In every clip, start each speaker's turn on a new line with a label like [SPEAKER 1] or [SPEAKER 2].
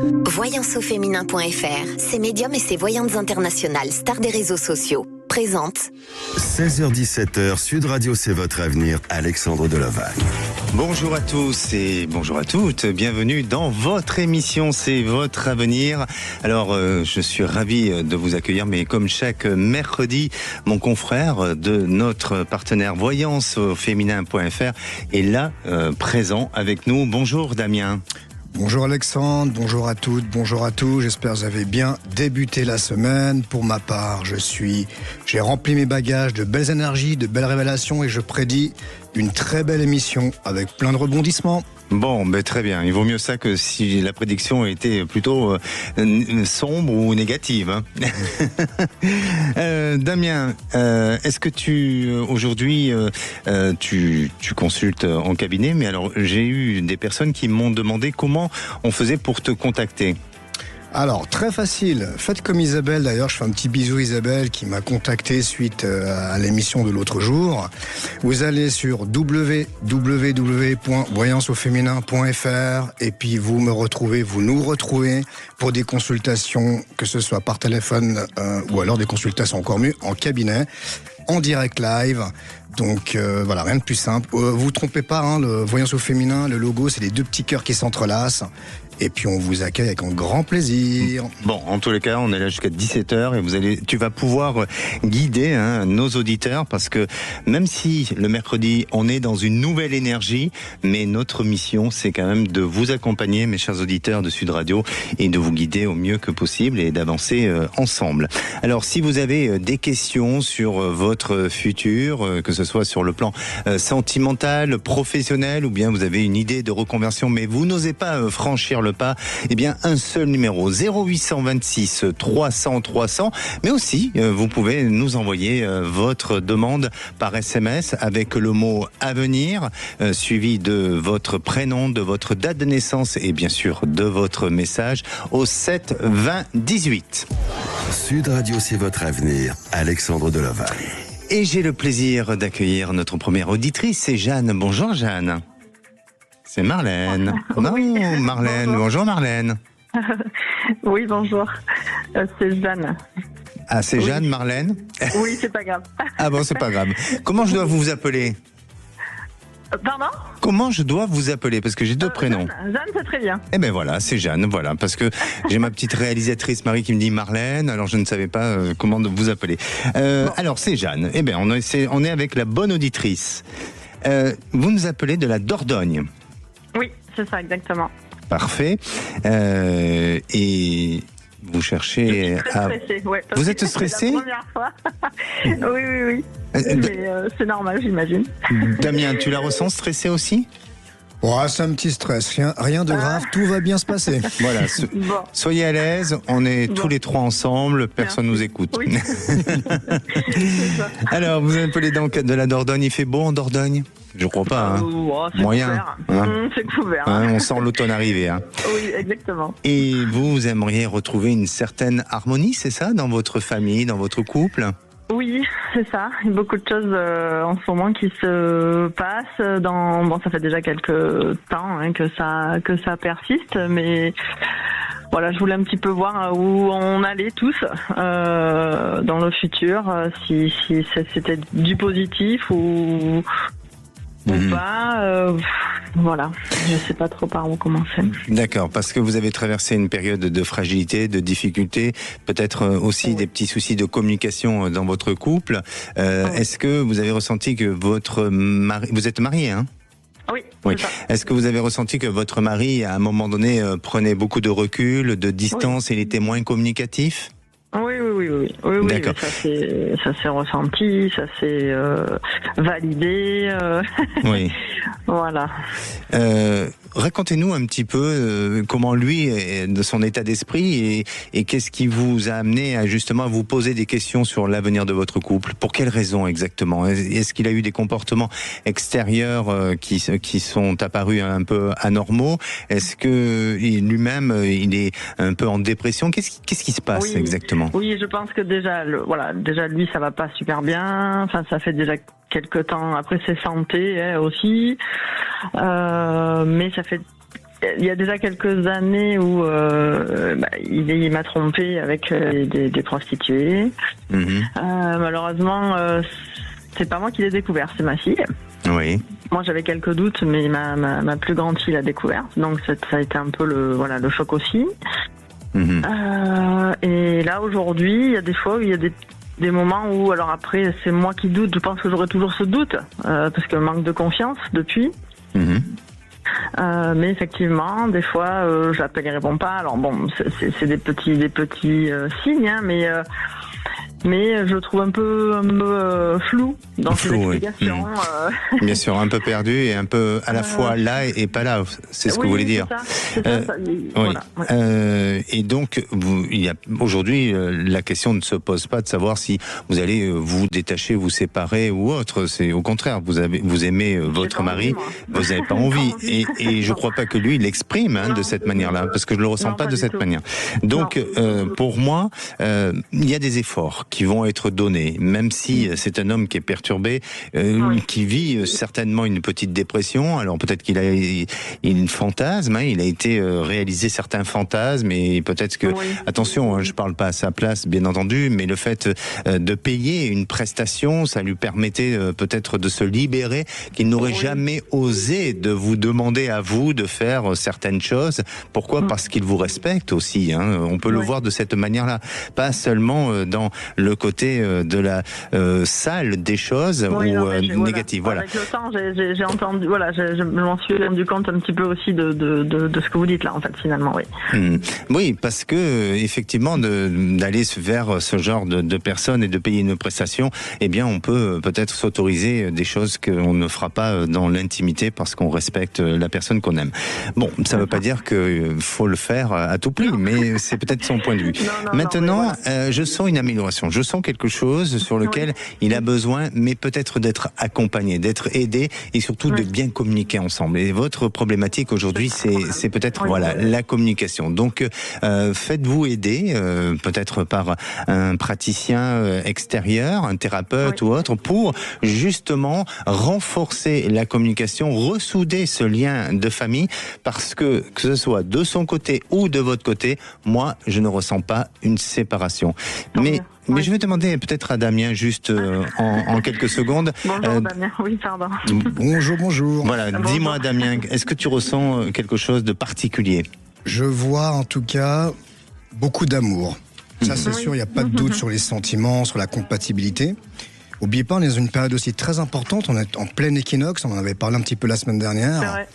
[SPEAKER 1] Voyanceauféminin.fr, ses médiums et ses voyantes internationales, stars des réseaux sociaux, présente
[SPEAKER 2] 16h-17h, Sud Radio, c'est votre avenir, Alexandre Delovagne.
[SPEAKER 3] Bonjour à tous et bonjour à toutes, bienvenue dans votre émission, c'est votre avenir. Alors je suis ravi de vous accueillir, mais comme chaque mercredi, mon confrère de notre partenaire Voyanceauféminin.fr est là, présent avec nous. Bonjour Damien.
[SPEAKER 4] Bonjour Alexandre, bonjour à toutes, bonjour à tous. J'espère que vous avez bien débuté la semaine. Pour ma part, j'ai rempli mes bagages de belles énergies, de belles révélations et je prédis une très belle émission avec plein de rebondissements.
[SPEAKER 3] Bon, très bien. Il vaut mieux ça que si la prédiction était plutôt sombre ou négative. Hein. Damien, est-ce que aujourd'hui tu consultes en cabinet? Mais alors, j'ai eu des personnes qui m'ont demandé comment on faisait pour te contacter.
[SPEAKER 4] Alors, très facile. Faites comme Isabelle, d'ailleurs, je fais un petit bisou à Isabelle qui m'a contacté suite à l'émission de l'autre jour. Vous allez sur www.voyanceauféminin.fr et puis vous nous retrouvez pour des consultations, que ce soit par téléphone ou alors des consultations encore mieux en cabinet, en direct live. Donc voilà, rien de plus simple. Vous trompez pas, le Voyance au féminin, le logo, c'est les deux petits cœurs qui s'entrelacent. Et puis on vous accueille avec un grand plaisir.
[SPEAKER 3] Bon, en tous les cas, on est là jusqu'à 17h et tu vas pouvoir guider nos auditeurs parce que même si le mercredi, on est dans une nouvelle énergie, mais notre mission, c'est quand même de vous accompagner, mes chers auditeurs de Sud Radio, et de vous guider au mieux que possible et d'avancer ensemble. Alors, si vous avez des questions sur votre futur, que ce soit sur le plan sentimental, professionnel, ou bien vous avez une idée de reconversion, mais vous n'osez pas franchir le pas, eh bien un seul numéro, 0826 300 300, mais aussi vous pouvez nous envoyer votre demande par SMS avec le mot avenir suivi de votre prénom, de votre date de naissance et bien sûr de votre message au 7 20 18.
[SPEAKER 2] Sud Radio, c'est votre avenir, Alexandre Delovagne.
[SPEAKER 3] Et j'ai le plaisir d'accueillir notre première auditrice, c'est Jeanne. Bonjour Jeanne. C'est Marlène. Non, oui. Marlène. Bonjour Marlène.
[SPEAKER 5] Oui, bonjour. C'est Jeanne.
[SPEAKER 3] Ah, c'est oui. Jeanne, Marlène?
[SPEAKER 5] Oui, c'est pas grave.
[SPEAKER 3] Ah bon, c'est pas grave. Comment je dois vous appeler?
[SPEAKER 5] Pardon?
[SPEAKER 3] Comment je dois vous appeler? Parce que j'ai deux prénoms.
[SPEAKER 5] Jeanne, c'est très bien.
[SPEAKER 3] Eh ben voilà, c'est Jeanne, voilà. Parce que j'ai ma petite réalisatrice Marie qui me dit Marlène, alors je ne savais pas comment vous appeler. Bon. Alors c'est Jeanne. Eh ben on est avec la bonne auditrice. Vous nous appelez de la Dordogne.
[SPEAKER 5] Oui, c'est ça, exactement.
[SPEAKER 3] Parfait. Et vous cherchez à...
[SPEAKER 5] Ouais,
[SPEAKER 3] vous êtes stressé?
[SPEAKER 5] C'est la première fois. Oui. Mais c'est normal, j'imagine.
[SPEAKER 3] Damien, tu la ressens stressée aussi?
[SPEAKER 4] Ouais, c'est un petit stress, rien de grave, tout va bien se passer.
[SPEAKER 3] Voilà, soyez à l'aise, on est tous les trois ensemble, personne nous écoute. Oui. Alors, vous appelez donc de la Dordogne, il fait beau en Dordogne? Je crois pas,
[SPEAKER 5] c'est
[SPEAKER 3] moyen.
[SPEAKER 5] C'est couvert.
[SPEAKER 3] On sent l'automne arriver.
[SPEAKER 5] Oui, exactement.
[SPEAKER 3] Et vous aimeriez retrouver une certaine harmonie, c'est ça, dans votre famille, dans votre couple?
[SPEAKER 5] Oui, c'est ça. Il y a beaucoup de choses en ce moment qui se passent. Ça fait déjà quelques temps que ça persiste, mais voilà, je voulais un petit peu voir où on allait tous dans le futur, si c'était du positif ou pas. Voilà, je sais pas trop par où commencer.
[SPEAKER 3] D'accord, parce que vous avez traversé une période de fragilité, de difficulté, peut-être aussi des petits soucis de communication dans votre couple. Est-ce que vous avez ressenti que votre mari... Vous êtes marié, hein?
[SPEAKER 5] Oui.
[SPEAKER 3] Est-ce que vous avez ressenti que votre mari, à un moment donné, prenait beaucoup de recul, de distance, et il était moins communicatif?
[SPEAKER 5] Oui.
[SPEAKER 3] D'accord.
[SPEAKER 5] Ça s'est ressenti, ça s'est validé.
[SPEAKER 3] Oui.
[SPEAKER 5] Voilà.
[SPEAKER 3] Racontez-nous un petit peu comment lui, de son état d'esprit, et qu'est-ce qui vous a amené à justement vous poser des questions sur l'avenir de votre couple. Pour quelles raisons exactement? Est-ce qu'il a eu des comportements extérieurs qui sont apparus un peu anormaux? Est-ce que lui-même, il est un peu en dépression? Qu'est-ce qui se passe exactement?
[SPEAKER 5] Oui, je pense que déjà lui, ça va pas super bien. Enfin, ça fait déjà quelque temps. Après, c'est santé aussi, mais ça fait il y a déjà quelques années où il m'a trompé avec des prostituées. Malheureusement, c'est pas moi qui l'ai découvert, c'est ma fille.
[SPEAKER 3] Oui.
[SPEAKER 5] Moi, j'avais quelques doutes, mais ma plus grande fille l'a découvert. Donc, ça a été un peu le choc aussi. Et là, aujourd'hui, il y a des fois où il y a des moments où, alors après, c'est moi qui doute. Je pense que j'aurai toujours ce doute, parce que manque de confiance depuis. Mais effectivement, des fois, j'appelle, il répond pas. Alors bon, c'est des petits signes, hein, mais je trouve un peu flou dans ses explications.
[SPEAKER 3] Oui. Bien sûr, un peu perdu et un peu à la fois là et pas là. C'est ce que vous voulez dire.
[SPEAKER 5] C'est ça. Voilà, ouais.
[SPEAKER 3] Et donc, il y a aujourd'hui la question ne se pose pas de savoir si vous allez vous détacher, vous séparer ou autre. C'est au contraire, vous aimez votre mari, vous n'avez pas envie. Et je crois pas que lui l'exprime de cette manière-là, parce que je le ressens pas de cette manière. Donc, pour moi, il y a des efforts qui vont être donnés, même si c'est un homme qui est perturbé, qui vit certainement une petite dépression. Alors peut-être qu'il a une fantasme, il a été réalisé certains fantasmes, et peut-être que, attention, je parle pas à sa place, bien entendu, mais le fait de payer une prestation, ça lui permettait peut-être de se libérer, qu'il n'aurait jamais osé de vous demander à vous de faire certaines choses. Pourquoi ? Parce qu'il vous respecte aussi. On peut le voir de cette manière-là, pas seulement dans le côté de la sale des choses ou négative. Voilà.
[SPEAKER 5] Avec le temps, j'ai entendu, je m'en suis rendu compte un petit peu aussi de ce que vous dites là, en fait, finalement, oui.
[SPEAKER 3] Oui, parce que effectivement, d'aller vers ce genre de personnes et de payer une prestation, eh bien, on peut peut-être s'autoriser des choses qu'on ne fera pas dans l'intimité parce qu'on respecte la personne qu'on aime. Bon, ça ne veut pas dire qu'il faut le faire à tout prix, mais c'est peut-être son point de vue. Maintenant, je sens une amélioration. Je sens quelque chose sur lequel il a besoin, mais peut-être d'être accompagné, d'être aidé et surtout de bien communiquer ensemble. Et votre problématique aujourd'hui, c'est peut-être la communication. Donc, faites-vous aider, peut-être par un praticien extérieur, un thérapeute ou autre, pour justement renforcer la communication, ressouder ce lien de famille, parce que ce soit de son côté ou de votre côté, moi, je ne ressens pas une séparation. Mais je vais demander peut-être à Damien, juste en quelques secondes.
[SPEAKER 5] Bonjour Damien, oui, pardon.
[SPEAKER 4] Bonjour.
[SPEAKER 3] Voilà, dis-moi Damien, est-ce que tu ressens quelque chose de particulier ?
[SPEAKER 4] Je vois en tout cas beaucoup d'amour. Ça c'est sûr, il n'y a pas de doute sur les sentiments, sur la compatibilité. N'oubliez pas, on est dans une période aussi très importante, on est en plein équinoxe, on en avait parlé un petit peu la semaine dernière.
[SPEAKER 5] C'est vrai.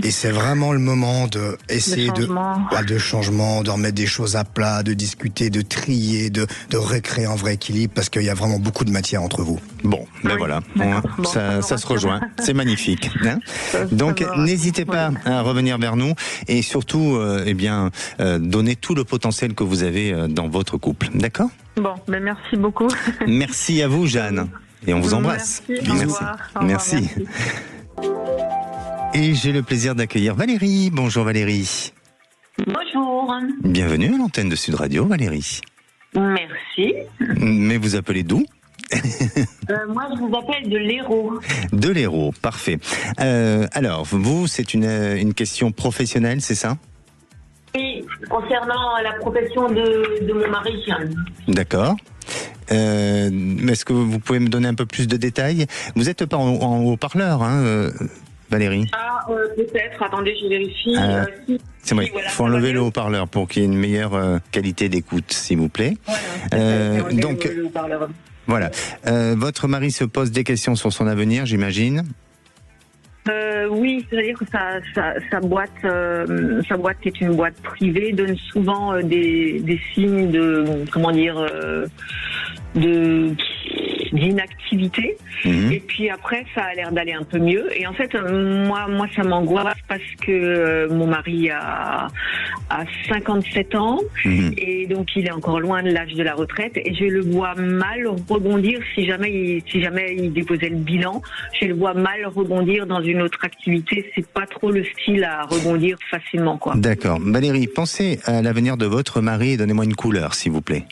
[SPEAKER 4] Et c'est vraiment le moment d'essayer de changement, de remettre des choses à plat, de discuter, de trier, de recréer un vrai équilibre, parce qu'il y a vraiment beaucoup de matière entre vous.
[SPEAKER 3] Bon, voilà, ça se rejoint, c'est magnifique. Donc n'hésitez pas à revenir vers nous et surtout, donner tout le potentiel que vous avez dans votre couple, d'accord ?
[SPEAKER 5] Bon, merci beaucoup.
[SPEAKER 3] Merci à vous, Jeanne. Et on vous embrasse. Merci. Et j'ai le plaisir d'accueillir Valérie. Bonjour Valérie.
[SPEAKER 6] Bonjour.
[SPEAKER 3] Bienvenue à l'antenne de Sud Radio, Valérie.
[SPEAKER 6] Merci.
[SPEAKER 3] Mais vous appelez d'où ?
[SPEAKER 6] Moi, je vous appelle de l'Hérault.
[SPEAKER 3] De l'Hérault, parfait. Alors, vous, c'est une question professionnelle, c'est ça ?
[SPEAKER 6] Oui, concernant la profession de mon mari.
[SPEAKER 3] D'accord. Est-ce que vous pouvez me donner un peu plus de détails ? Vous n'êtes pas en haut-parleur, Valérie ?
[SPEAKER 6] Peut-être. Attendez, je vérifie.
[SPEAKER 3] C'est vrai. Il faut enlever le haut-parleur pour qu'il y ait une meilleure qualité d'écoute, s'il vous plaît. Donc, voilà. Votre mari se pose des questions sur son avenir, j'imagine ?
[SPEAKER 6] Oui, c'est-à-dire que sa boîte qui est une boîte privée donne souvent des signes d'inactivité. Et puis après, ça a l'air d'aller un peu mieux. Et en fait, moi, ça m'angoisse parce que mon mari a 57 ans et donc il est encore loin de l'âge de la retraite. Et je le vois mal rebondir si jamais il déposait le bilan. Je le vois mal rebondir dans une autre activité. C'est pas trop le style à rebondir facilement, quoi.
[SPEAKER 3] D'accord. Valérie, pensez à l'avenir de votre mari et donnez-moi une couleur, s'il vous plaît.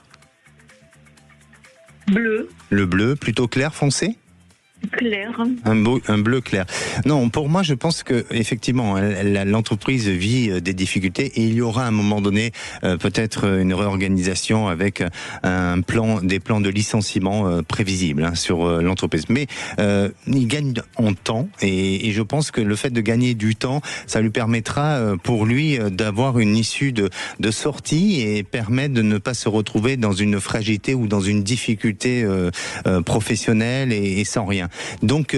[SPEAKER 6] Bleu.
[SPEAKER 3] Le bleu, plutôt clair, foncé ?
[SPEAKER 6] Clair.
[SPEAKER 3] Un bleu clair. Non, pour moi, je pense que effectivement, l'entreprise vit des difficultés et il y aura à un moment donné peut-être une réorganisation avec des plans de licenciement prévisibles sur l'entreprise. Mais il gagne en temps et je pense que le fait de gagner du temps, ça lui permettra pour lui d'avoir une issue de sortie et permettre de ne pas se retrouver dans une fragilité ou dans une difficulté professionnelle et sans rien. Donc,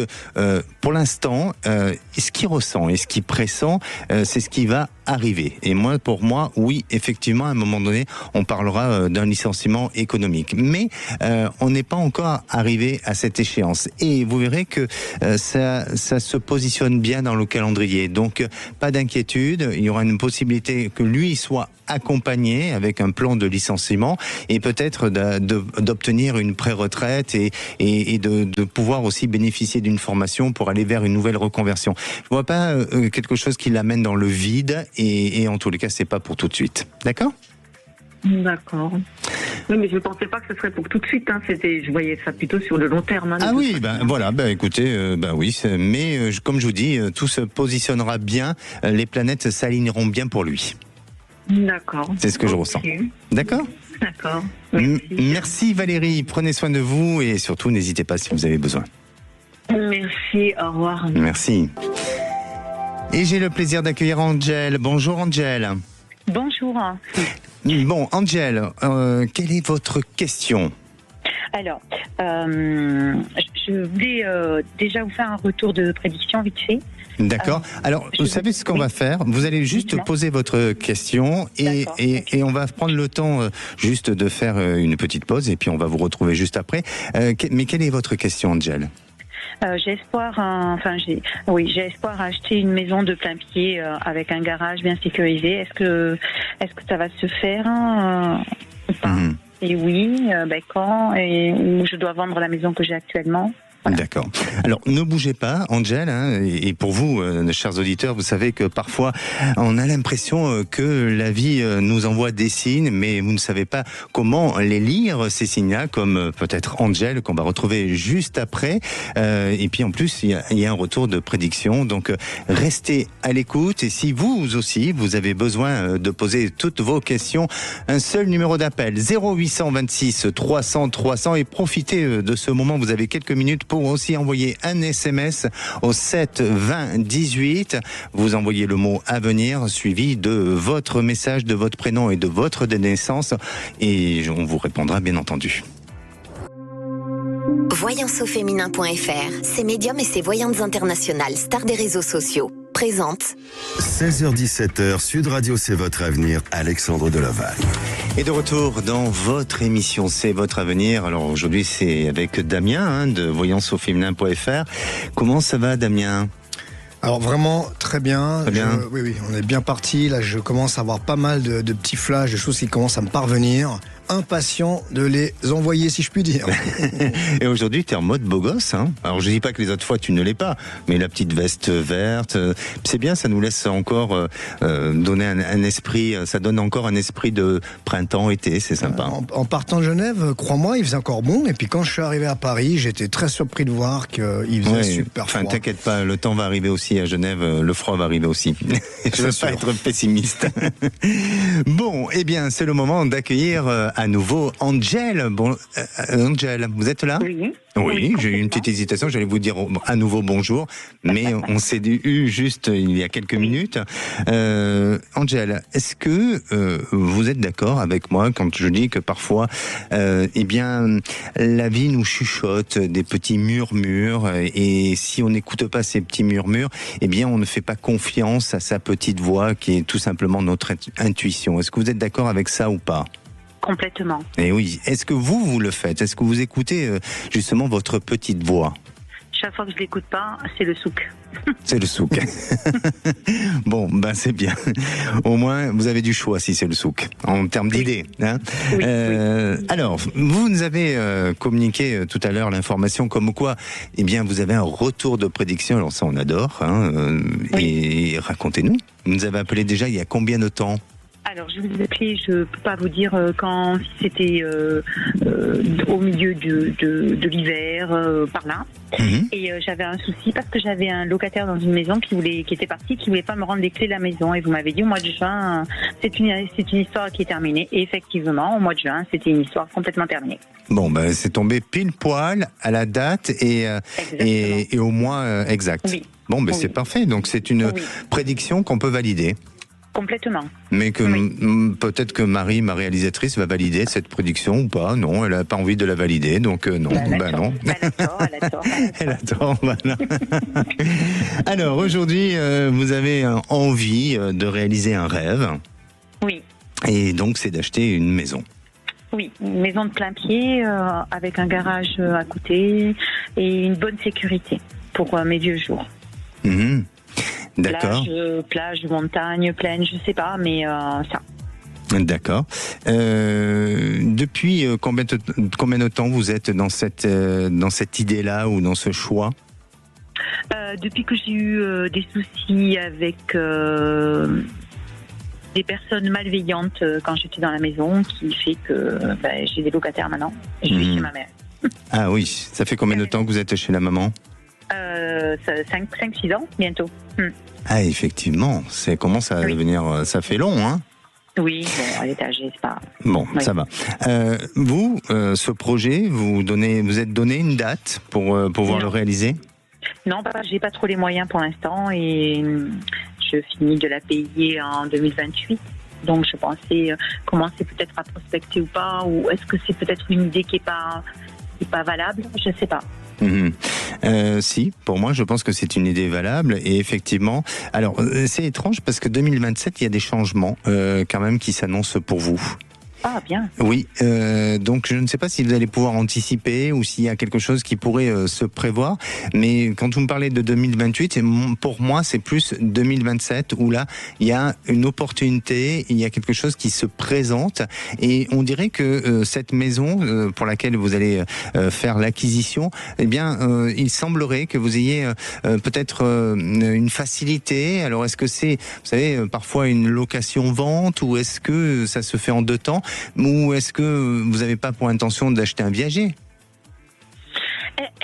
[SPEAKER 3] pour l'instant, ce qu'il ressent et ce qu'il pressent, c'est ce qui va arriver. Et pour moi, oui, effectivement, à un moment donné, on parlera d'un licenciement économique. Mais on n'est pas encore arrivé à cette échéance. Et vous verrez que ça se positionne bien dans le calendrier. Donc, pas d'inquiétude. Il y aura une possibilité que lui soit accompagné avec un plan de licenciement et peut-être d'obtenir une pré-retraite et de pouvoir aussi bénéficier d'une formation pour aller vers une nouvelle reconversion. Je vois pas quelque chose qui l'amène dans le vide et en tous les cas, c'est pas pour tout de suite. D'accord ?
[SPEAKER 6] D'accord. Oui, mais je ne pensais pas que ce serait pour tout de suite. Hein. Je voyais ça plutôt sur le long terme. Hein,
[SPEAKER 3] voilà. Écoutez, oui. Mais comme je vous dis, tout se positionnera bien. Les planètes s'aligneront bien pour lui.
[SPEAKER 6] D'accord.
[SPEAKER 3] C'est ce que je ressens. D'accord ?
[SPEAKER 6] D'accord.
[SPEAKER 3] Merci Valérie. Prenez soin de vous et surtout n'hésitez pas si vous avez besoin.
[SPEAKER 6] Merci. Au revoir.
[SPEAKER 3] Merci. Et j'ai le plaisir d'accueillir Angèle. Bonjour Angèle.
[SPEAKER 7] Bonjour.
[SPEAKER 3] Bon, Angèle, quelle est votre question ?
[SPEAKER 7] Alors, je voulais déjà vous faire un retour de prédiction vite fait.
[SPEAKER 3] D'accord. Alors, vous savez ce qu'on va faire ? Vous allez juste poser votre question et on va prendre le temps juste de faire une petite pause et puis on va vous retrouver juste après. Mais quelle est votre question, Angèle ?
[SPEAKER 7] J'ai espoir à acheter une maison de plein pied avec un garage bien sécurisé. Est-ce que ça va se faire ou pas ? Et oui, quand ? Et où je dois vendre la maison que j'ai actuellement ? Voilà.
[SPEAKER 3] D'accord. Alors, ne bougez pas, Angèle, et pour vous, chers auditeurs, vous savez que parfois, on a l'impression que la vie nous envoie des signes, mais vous ne savez pas comment les lire, ces signes-là, comme peut-être Angèle, qu'on va retrouver juste après. Et puis, en plus, il y a un retour de prédiction. Donc, restez à l'écoute. Et si vous aussi, vous avez besoin de poser toutes vos questions, un seul numéro d'appel, 0826 300 300, et profitez de ce moment. Vous avez quelques minutes pour aussi envoyer un SMS au 7 20 18. Vous envoyez le mot avenir suivi de votre message, de votre prénom et de votre date de naissance et on vous répondra bien entendu.
[SPEAKER 1] Voyanceauféminin.fr, ses médiums et ses voyantes internationales, stars des réseaux sociaux, présente
[SPEAKER 2] 16h-17h, Sud Radio, c'est votre avenir, Alexandre Delaval.
[SPEAKER 3] Et de retour dans votre émission, c'est votre avenir. Alors aujourd'hui, c'est avec Damien de voyanceauféminin.fr. Comment ça va, Damien ?
[SPEAKER 4] Alors vraiment très bien.
[SPEAKER 3] Très bien.
[SPEAKER 4] Oui, on est bien parti. Là, je commence à avoir pas mal de petits flashs, de choses qui commencent à me parvenir. Impatient de les envoyer, si je puis dire.
[SPEAKER 3] Et aujourd'hui, tu es en mode beau gosse. Alors, je dis pas que les autres fois, tu ne l'es pas, mais la petite veste verte, c'est bien, ça nous laisse encore donner un esprit, ça donne encore un esprit de printemps, été, c'est sympa.
[SPEAKER 4] En partant de Genève, crois-moi, il faisait encore bon. Et puis quand je suis arrivé à Paris, j'étais très surpris de voir qu'il faisait super froid.
[SPEAKER 3] T'inquiète pas, le temps va arriver aussi à Genève, le froid va arriver aussi. Je veux pas être pessimiste. Bon, eh bien, c'est le moment d'accueillir à nouveau Angèle. Bon, Angèle, vous êtes là ? Oui, j'ai eu une petite hésitation, j'allais vous dire à nouveau bonjour, mais on s'est eu juste il y a quelques minutes. Angèle, est-ce que vous êtes d'accord avec moi quand je dis que parfois, la vie nous chuchote des petits murmures, et si on n'écoute pas ces petits murmures, on ne fait pas confiance à sa petite voix qui est tout simplement notre intuition. Est-ce que vous êtes d'accord avec ça ou pas ?
[SPEAKER 7] Complètement.
[SPEAKER 3] Et oui. Est-ce que vous le faites ? Est-ce que vous écoutez justement votre petite voix ?
[SPEAKER 7] Chaque fois que je l'écoute pas, c'est le souk.
[SPEAKER 3] C'est le souk. Bon, c'est bien. Au moins, vous avez du choix si c'est le souk, en termes d'idées. Oui. Alors, vous nous avez communiqué tout à l'heure l'information comme quoi, vous avez un retour de prédiction. Alors ça, on adore. Et racontez-nous. Vous nous avez appelé déjà il y a combien de temps ?
[SPEAKER 7] Alors, je vous ai appelé, je ne peux pas vous dire quand c'était au milieu de l'hiver, par là. Et j'avais un souci parce que j'avais un locataire dans une maison qui était parti, qui voulait pas me rendre les clés de la maison. Et vous m'avez dit au mois de juin, c'est une histoire qui est terminée. Et effectivement, au mois de juin, c'était une histoire complètement terminée.
[SPEAKER 3] Bon, ben, c'est tombé pile poil à la date et au mois exact. Oui. Bon, ben, c'est parfait. Donc, c'est une prédiction qu'on peut valider. Complètement. Mais que peut-être que Marie, ma réalisatrice, va valider cette prédiction ou pas. Non, elle n'a pas envie de la valider, donc non. Non. Elle a tort. Elle a tort, voilà. Alors, aujourd'hui, vous avez envie de réaliser un rêve. Oui. Et donc, c'est d'acheter une maison.
[SPEAKER 7] Oui, une maison de plein pied, avec un garage à côté et une bonne sécurité pour mes vieux jours.
[SPEAKER 3] D'accord.
[SPEAKER 7] Plage, montagne, plaine, je sais pas, mais ça.
[SPEAKER 3] D'accord. Depuis combien de temps vous êtes dans cette idée-là ou dans ce choix ?
[SPEAKER 7] Depuis que j'ai eu des soucis avec des personnes malveillantes quand j'étais dans la maison, qui fait que j'ai des locataires maintenant. Je vis chez ma mère.
[SPEAKER 3] Ah oui, ça fait combien de temps que vous êtes chez la maman ?
[SPEAKER 7] 5-6 ans, bientôt.
[SPEAKER 3] Ah, effectivement, c'est commence à devenir... Ça fait long, hein ?
[SPEAKER 7] Oui, bon, elle est âgée, c'est pas...
[SPEAKER 3] Bon, ça va. Vous, ce projet, vous êtes donné une date pour pouvoir le réaliser ?
[SPEAKER 7] Non, j'ai pas trop les moyens pour l'instant et je finis de la payer en 2028. Donc je pensais commencer peut-être à prospecter ou pas, ou est-ce que c'est peut-être une idée qui est pas valable ? Je sais pas.
[SPEAKER 3] Si, pour moi, je pense que c'est une idée valable et effectivement. Alors, c'est étrange parce que 2027, il y a des changements quand même qui s'annoncent pour vous.
[SPEAKER 7] Ah, bien.
[SPEAKER 3] Oui, donc je ne sais pas si vous allez pouvoir anticiper ou s'il y a quelque chose qui pourrait se prévoir, mais quand vous me parlez de 2028, pour moi c'est plus 2027 où là il y a une opportunité, il y a quelque chose qui se présente et on dirait que cette maison pour laquelle vous allez faire l'acquisition, eh bien il semblerait que vous ayez peut-être une facilité. Alors est-ce que c'est, vous savez, parfois une location-vente ou est-ce que ça se fait en 2 temps? Ou est-ce que vous n'avez pas pour intention d'acheter un viager ?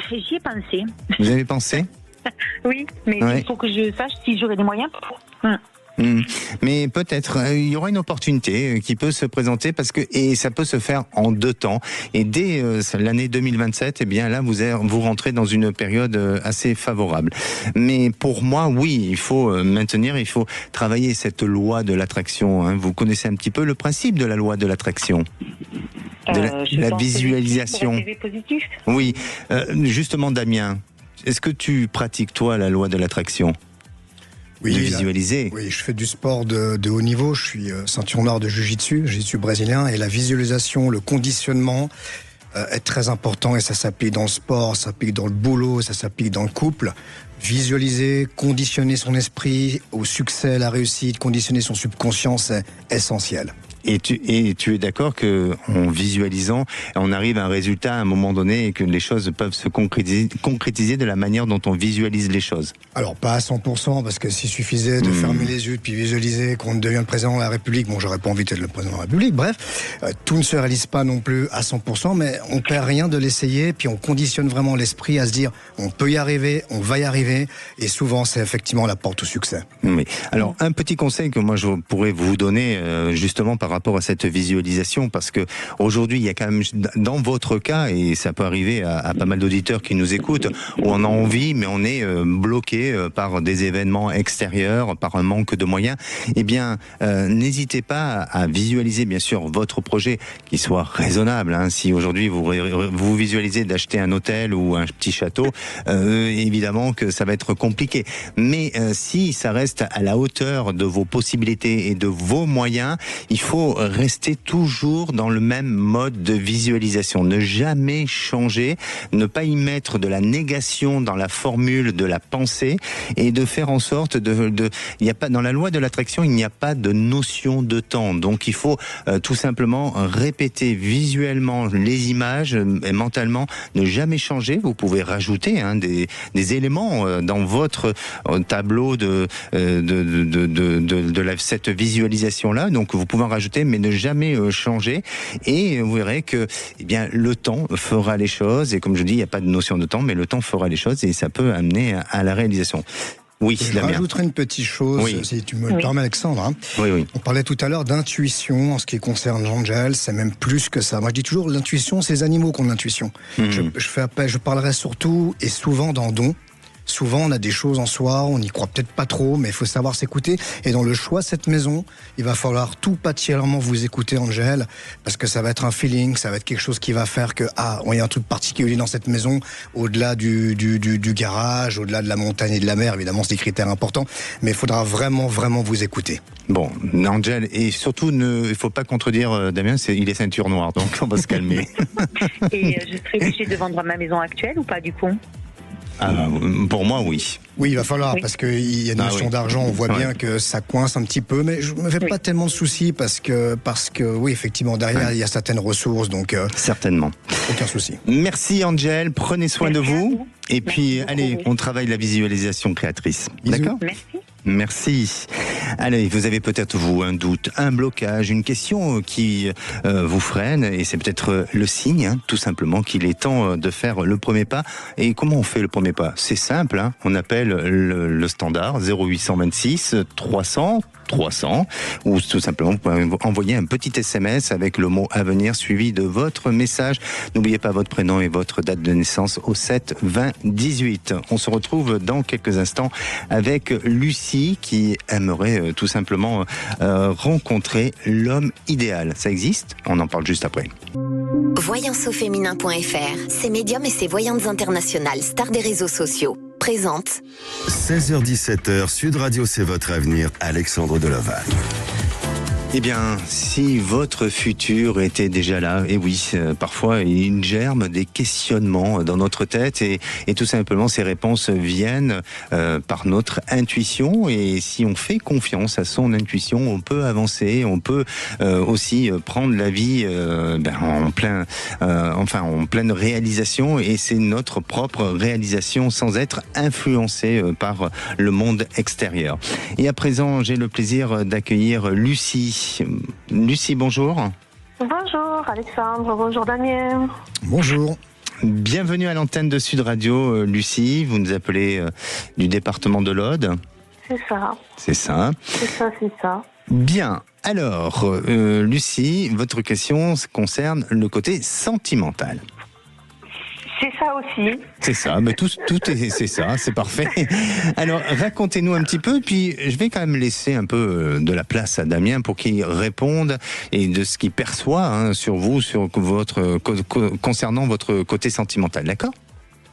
[SPEAKER 7] J'y ai pensé.
[SPEAKER 3] Vous avez pensé ?
[SPEAKER 7] Oui, mais il faut que je sache si j'aurai des moyens pour...
[SPEAKER 3] Mais peut-être il y aura une opportunité qui peut se présenter et ça peut se faire en 2 temps. Et dès l'année 2027, eh bien là vous rentrez dans une période assez favorable. Mais pour moi, oui, il faut il faut travailler cette loi de l'attraction. Hein. Vous connaissez un petit peu le principe de la loi de l'attraction, de la visualisation.
[SPEAKER 7] Positif.
[SPEAKER 3] Oui, justement, Damien, est-ce que tu pratiques toi la loi de l'attraction ? Oui, de visualiser.
[SPEAKER 4] Oui, je fais du sport de haut niveau. Je suis ceinture noire de jiu-jitsu brésilien. Et la visualisation, le conditionnement est très important. Et ça s'applique dans le sport, ça s'applique dans le boulot, ça s'applique dans le couple. Visualiser, conditionner son esprit au succès, à la réussite, conditionner son subconscient, c'est essentiel.
[SPEAKER 3] Et tu es d'accord que en visualisant, on arrive à un résultat à un moment donné et que les choses peuvent se concrétiser de la manière dont on visualise les choses.
[SPEAKER 4] Alors pas à 100%, parce que s'il suffisait de fermer les yeux puis visualiser qu'on devient le président de la République, bon, j'aurais pas envie d'être le président de la République, bref, tout ne se réalise pas non plus à 100%, mais on perd rien de l'essayer, puis on conditionne vraiment l'esprit à se dire on peut y arriver, on va y arriver, et souvent c'est effectivement la porte au succès.
[SPEAKER 3] Oui. Alors un petit conseil que moi je pourrais vous donner justement par rapport à cette visualisation, parce que aujourd'hui il y a quand même dans votre cas, et ça peut arriver à pas mal d'auditeurs qui nous écoutent, où on a envie mais on est bloqué par des événements extérieurs, par un manque de moyens. Eh bien n'hésitez pas à visualiser bien sûr votre projet qui soit raisonnable, hein. Si aujourd'hui vous visualisez d'acheter un hôtel ou un petit château, évidemment que ça va être compliqué, mais si ça reste à la hauteur de vos possibilités et de vos moyens, il faut faut rester toujours dans le même mode de visualisation, ne jamais changer, ne pas y mettre de la négation dans la formule de la pensée et de faire en sorte il y a pas, dans la loi de l'attraction, il n'y a pas de notion de temps. Donc il faut tout simplement répéter visuellement les images et mentalement, ne jamais changer. Vous pouvez rajouter des éléments dans votre tableau de cette visualisation-là. Donc vous pouvez en rajouter, mais ne jamais changer. Et vous verrez que le temps fera les choses. Et comme je dis, il n'y a pas de notion de temps, mais le temps fera les choses et ça peut amener à la réalisation. Oui,
[SPEAKER 4] je rajouterai une petite chose, si tu me le permets, Alexandre.
[SPEAKER 3] Oui.
[SPEAKER 4] On parlait tout à l'heure d'intuition en ce qui concerne Angel, c'est même plus que ça. Moi, je dis toujours, l'intuition, c'est les animaux qui ont l'intuition. Je parlerai surtout et souvent dans don. Souvent, on a des choses en soi, on n'y croit peut-être pas trop, mais il faut savoir s'écouter. Et dans le choix de cette maison, il va falloir tout particulièrement vous écouter, Angel, parce que ça va être un feeling, ça va être quelque chose qui va faire que, il y a un truc particulier dans cette maison, au-delà du garage, au-delà de la montagne et de la mer, évidemment, c'est des critères importants, mais il faudra vraiment, vraiment vous écouter.
[SPEAKER 3] Bon, Angel, et surtout, il ne faut pas contredire Damien, il est ceinture noire, donc on va se calmer.
[SPEAKER 7] Et je serai obligée de vendre ma maison actuelle ou pas, du coup ?
[SPEAKER 3] Pour moi, oui.
[SPEAKER 4] Oui, il va falloir, parce qu'il y a une notion d'argent, on voit bien que ça coince un petit peu, mais je me fais pas tellement de soucis parce que oui, effectivement, derrière, il y a certaines ressources, donc...
[SPEAKER 3] Certainement.
[SPEAKER 4] Aucun souci.
[SPEAKER 3] Merci, Angel, prenez soin de vous, et puis, allez, on travaille la visualisation créatrice.
[SPEAKER 4] Bisous.
[SPEAKER 3] D'accord ? Merci. Allez, vous avez peut-être, un doute, un blocage, une question qui vous freine, et c'est peut-être le signe, tout simplement, qu'il est temps de faire le premier pas. Et comment on fait le premier pas ? C'est simple, on appelle le standard 0826 300 300, ou tout simplement vous pouvez envoyer un petit SMS avec le mot à venir suivi de votre message. N'oubliez pas votre prénom et votre date de naissance au 7 20 18. On se retrouve dans quelques instants avec Lucie qui aimerait tout simplement rencontrer l'homme idéal. Ça existe ? On en parle juste après.
[SPEAKER 1] Voyanceauféminin.fr, ses médiums et ses voyantes internationales, stars des réseaux sociaux, présente
[SPEAKER 2] 16h-17h, Sud Radio, c'est votre avenir, Alexandre Delaval.
[SPEAKER 3] Eh bien, si votre futur était déjà là, et oui, parfois il germe des questionnements dans notre tête et tout simplement ces réponses viennent par notre intuition, et si on fait confiance à son intuition, on peut avancer, on peut aussi prendre la vie en pleine réalisation, et c'est notre propre réalisation sans être influencé par le monde extérieur. Et à présent, j'ai le plaisir d'accueillir Lucie. Lucie, bonjour.
[SPEAKER 8] Bonjour Alexandre, bonjour Damien.
[SPEAKER 4] Bonjour.
[SPEAKER 3] Bienvenue à l'antenne de Sud Radio, Lucie. Vous nous appelez du département de l'Aude.
[SPEAKER 8] C'est ça.
[SPEAKER 3] C'est ça.
[SPEAKER 8] C'est ça.
[SPEAKER 3] Bien. Alors, Lucie, votre question concerne le côté sentimental.
[SPEAKER 8] C'est ça aussi.
[SPEAKER 3] C'est ça, mais c'est ça, c'est parfait. Alors, racontez-nous un petit peu, puis je vais quand même laisser un peu de la place à Damien pour qu'il réponde et de ce qu'il perçoit sur vous, concernant votre côté sentimental, d'accord ?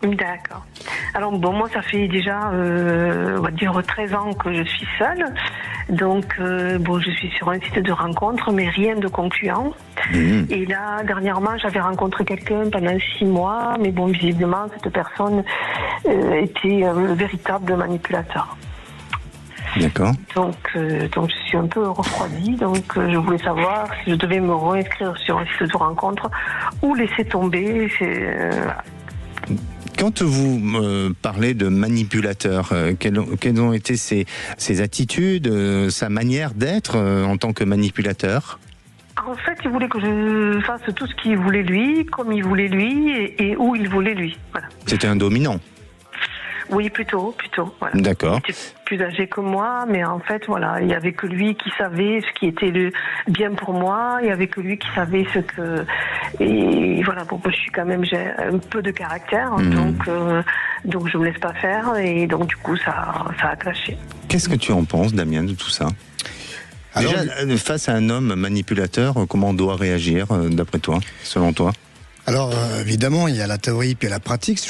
[SPEAKER 8] D'accord. Alors moi ça fait déjà on va dire 13 ans que je suis seule. Donc je suis sur un site de rencontre mais rien de concluant. Et là dernièrement j'avais rencontré quelqu'un pendant 6 mois, mais visiblement cette personne était un véritable manipulateur.
[SPEAKER 3] D'accord.
[SPEAKER 8] Donc je suis un peu refroidie, donc je voulais savoir si je devais me réinscrire sur un site de rencontre ou laisser tomber.
[SPEAKER 3] Quand vous parlez de manipulateur, quelles ont été ses attitudes, sa manière d'être en tant que manipulateur ?
[SPEAKER 8] En fait, il voulait que je fasse tout ce qu'il voulait lui, comme il voulait lui et où il voulait lui. Voilà.
[SPEAKER 3] C'était un dominant ?
[SPEAKER 8] Oui, plutôt. Voilà.
[SPEAKER 3] D'accord.
[SPEAKER 8] Il était plus âgé que moi, mais en fait, il n'y avait que lui qui savait ce qui était le bien pour moi. Il n'y avait que lui qui savait ce que... Et voilà, je suis quand même, j'ai un peu de caractère, donc je me laisse pas faire, et donc du coup, ça a clashé.
[SPEAKER 3] Qu'est-ce que tu en penses, Damien, de tout ça ? Déjà, face à un homme manipulateur, comment on doit réagir, d'après toi, selon toi ?
[SPEAKER 4] Alors évidemment, il y a la théorie puis la pratique. C'est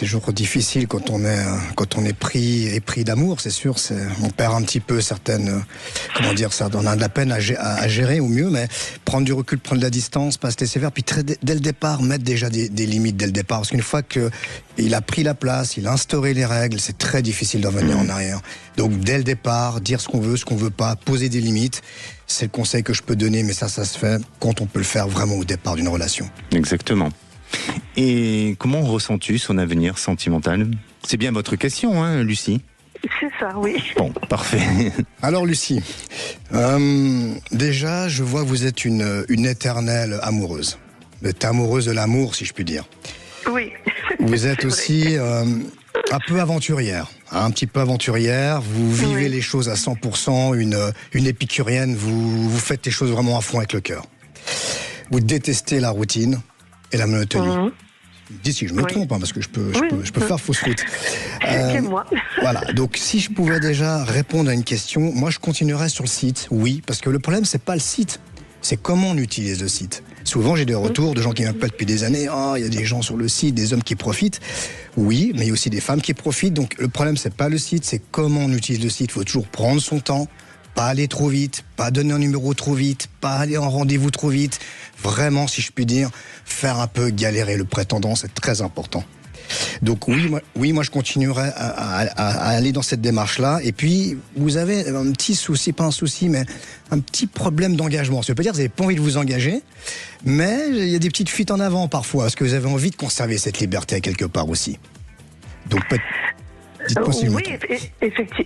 [SPEAKER 4] toujours difficile quand on est pris d'amour. C'est sûr, on perd un petit peu certaines, on a de la peine à gérer au mieux, mais prendre du recul, prendre de la distance, pas se laisser faire, puis dès le départ mettre déjà des limites dès le départ, parce qu'une fois que il a pris la place, il a instauré les règles, c'est très difficile d'en revenir en arrière. Donc dès le départ, dire ce qu'on veut pas, poser des limites. C'est le conseil que je peux donner, mais ça se fait quand on peut le faire vraiment au départ d'une relation.
[SPEAKER 3] Exactement. Et comment ressens-tu son avenir sentimental? C'est bien votre question, hein, Lucie?
[SPEAKER 8] C'est ça, oui.
[SPEAKER 3] Bon, parfait.
[SPEAKER 4] Alors Lucie, déjà, je vois que vous êtes une éternelle amoureuse. Vous êtes amoureuse de l'amour, si je puis dire.
[SPEAKER 8] Oui.
[SPEAKER 4] Vous êtes aussi un peu aventurière, un petit peu aventurière. Vous vivez les choses à 100%, une épicurienne. Vous faites les choses vraiment à fond avec le cœur. Vous détestez la routine et la monotonie. Dis si je me trompe, parce que je peux faire fausse route.
[SPEAKER 8] C'est moi.
[SPEAKER 4] Voilà. Donc, si je pouvais déjà répondre à une question, moi, je continuerais sur le site. Oui, parce que le problème, c'est pas le site, c'est comment on utilise le site. Souvent, j'ai des retours de gens qui m'appellent depuis des années. Il y a des gens sur le site, des hommes qui profitent. Oui, mais il y a aussi des femmes qui profitent. Donc, le problème, c'est pas le site, c'est comment on utilise le site. Il faut toujours prendre son temps, pas aller trop vite, pas donner un numéro trop vite, pas aller en rendez-vous trop vite. Vraiment, si je puis dire, faire un peu galérer le prétendant, c'est très important. Donc oui, moi je continuerai à aller dans cette démarche-là. Et puis, vous avez un petit souci, pas un souci, mais un petit problème d'engagement. Ça veut pas dire que vous n'avez pas envie de vous engager, mais il y a des petites fuites en avant parfois, parce que vous avez envie de conserver cette liberté quelque part aussi. Donc dites-moi si je me trompe.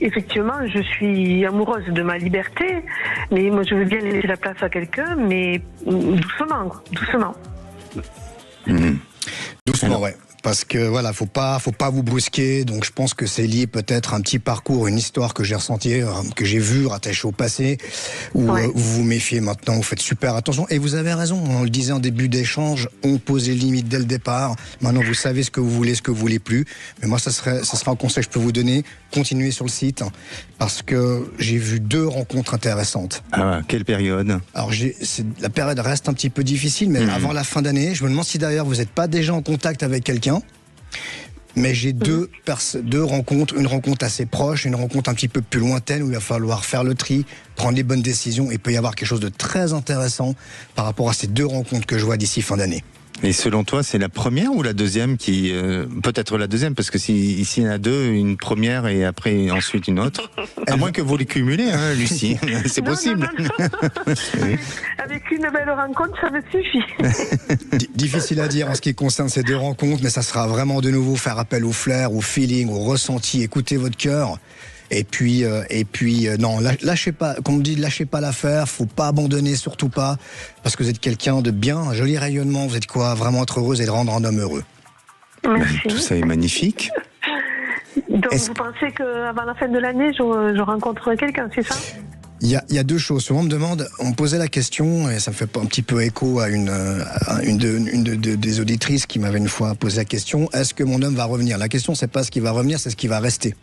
[SPEAKER 8] Effectivement, je suis amoureuse de ma liberté, mais moi je veux bien laisser la place à quelqu'un, mais doucement.
[SPEAKER 4] Doucement, ouais. Parce que voilà, faut pas vous brusquer. Donc je pense que c'est lié peut-être à un petit parcours, une histoire que j'ai ressentie, que j'ai vue rattachée au passé, où vous vous méfiez maintenant, vous faites super attention. Et vous avez raison, on le disait en début d'échange, on pose les limites dès le départ. Maintenant vous savez ce que vous voulez, ce que vous voulez plus. Mais moi ça sera un conseil que je peux vous donner, continuez sur le site, parce que j'ai vu 2 rencontres intéressantes.
[SPEAKER 3] Ah, quelle période? Alors
[SPEAKER 4] la période reste un petit peu difficile, mais avant la fin d'année, je me demande si d'ailleurs vous n'êtes pas déjà en contact avec quelqu'un. Mais j'ai 2 rencontres, une rencontre assez proche, une rencontre un petit peu plus lointaine où il va falloir faire le tri, prendre les bonnes décisions, et il peut y avoir quelque chose de très intéressant par rapport à ces 2 rencontres que je vois d'ici fin d'année.
[SPEAKER 3] Et selon toi, c'est la première ou la deuxième qui... peut-être la deuxième, parce que s'il y en a 2, une première et après ensuite une autre. À moins que vous les cumulez, hein, Lucie. C'est possible.
[SPEAKER 8] Non. Avec une belle rencontre, ça me suffit.
[SPEAKER 4] Difficile à dire en ce qui concerne ces 2 rencontres, mais ça sera vraiment de nouveau faire appel au flair, au feeling, au ressenti, écouter votre cœur. Et puis, non, lâchez pas, comme on dit, lâchez pas l'affaire, faut pas abandonner, surtout pas, parce que vous êtes quelqu'un de bien, un joli rayonnement, vous êtes quoi, vraiment être heureuse et de rendre un homme heureux.
[SPEAKER 8] Merci.
[SPEAKER 3] Tout ça est magnifique.
[SPEAKER 8] Donc vous pensez qu'avant la fin de l'année, je rencontrerai quelqu'un, c'est ça?
[SPEAKER 4] Il y a 2 choses. Souvent on me demande, on me posait la question, et ça me fait un petit peu écho à une des auditrices qui m'avait une fois posé la question, est-ce que mon homme va revenir? La question, c'est pas ce qui va revenir, c'est ce qui va rester.